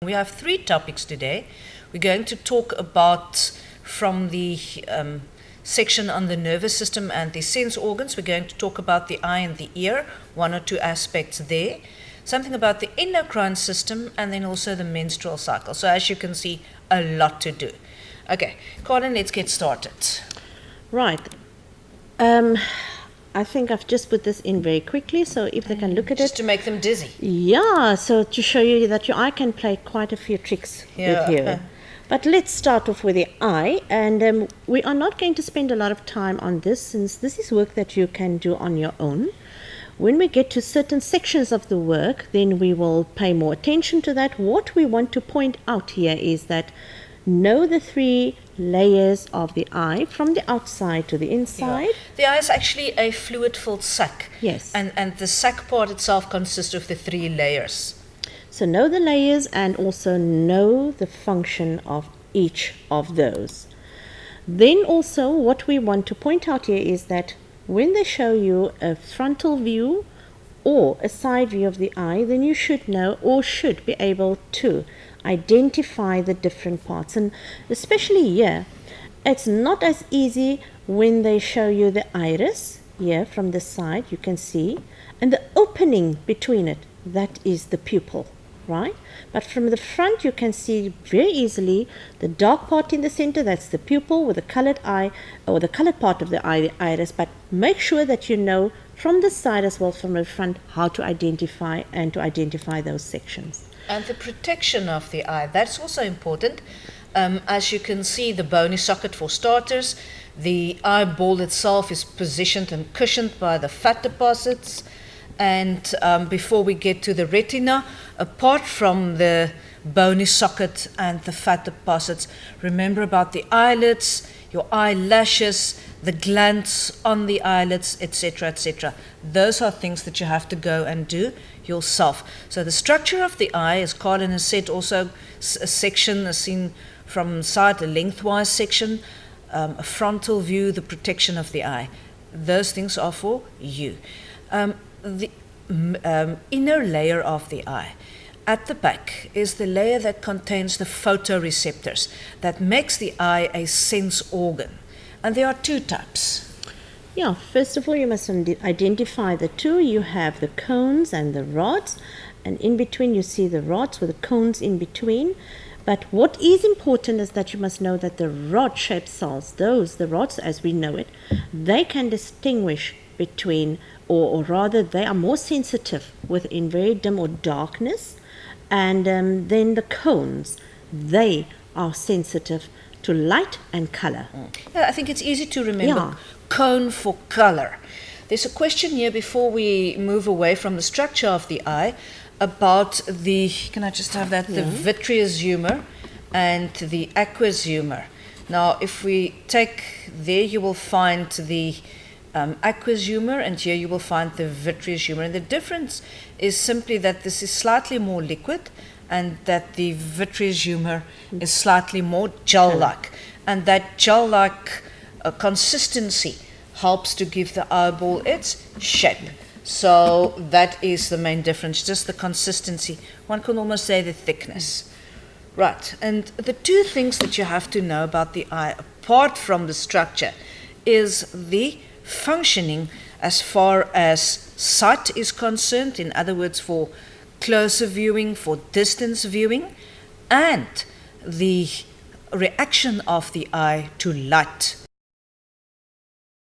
We have three topics today. We're going to talk about, from the section on the nervous system and the sense organs, we're going to talk about the eye and the ear, one or two aspects there, something about the endocrine system, and then also the menstrual cycle. So as you can see, a lot to do. Okay, Colin, let's get started. Right. I think I've just put this in very quickly, so if they can look at Just it. to make them dizzy. Yeah, so to show you that your eye can play quite a few tricks with you. But let's start off with the eye, and we are not going to spend a lot of time on this, since this is work that you can do on your own. When we get to certain sections of the work, then we will pay more attention to that. What we want to point out here is that know the three layers of the eye from the outside to the inside. Yeah. The eye is actually a fluid-filled sac. Yes. And the sac part itself consists of the three layers. So know the layers and also know the function of each of those. Then also what we want to point out here is that when they show you a frontal view or a side view of the eye, then you should know or should be able to identify the different parts. And especially here, it's not as easy when they show you the iris here from the side, you can see, and the opening between it, that is the pupil, right? But from the front you can see very easily the dark part in the center, that's the pupil, with the colored eye, or the colored part of the eye, the iris. But make sure that you know from the side as well from the front how to identify those sections. And the protection of the eye, that's also important. As you can see, the bony socket for starters, the eyeball itself is positioned and cushioned by the fat deposits. And before we get to the retina, apart from the bony socket and the fat deposits, remember about the eyelids, your eyelashes, the glands on the eyelids, etc., etc. Those are things that you have to go and do yourself. So the structure of the eye, as Colin has said, also a section, a seen from side, a lengthwise section, a frontal view, the protection of the eye. Those things are for you. The inner layer of the eye, at the back, is the layer that contains the photoreceptors, that makes the eye a sense organ. And there are two types. Yeah, first of all, you must identify the two. You have the cones and the rods, and in between you see the rods with the cones in between. But what is important is that you must know that the rod-shaped cells, the rods as we know it, they can distinguish between, or rather they are more sensitive within very dim or darkness, and then the cones, they are sensitive to light and color. Yeah, I think it's easy to remember. Yeah. Cone for color. There's a question here before we move away from the structure of the eye about the, can I just have that, the vitreous humor and the aqueous humor. Now, if we take there, you will find the aqueous humor, and here you will find the vitreous humor. And the difference is simply that this is slightly more liquid and that the vitreous humor is slightly more gel-like. And that gel-like consistency helps to give the eyeball its shape. So that is the main difference, just the consistency. One can almost say the thickness. Right, and the two things that you have to know about the eye, apart from the structure, is the functioning as far as sight is concerned, in other words, for closer viewing, for distance viewing, and the reaction of the eye to light.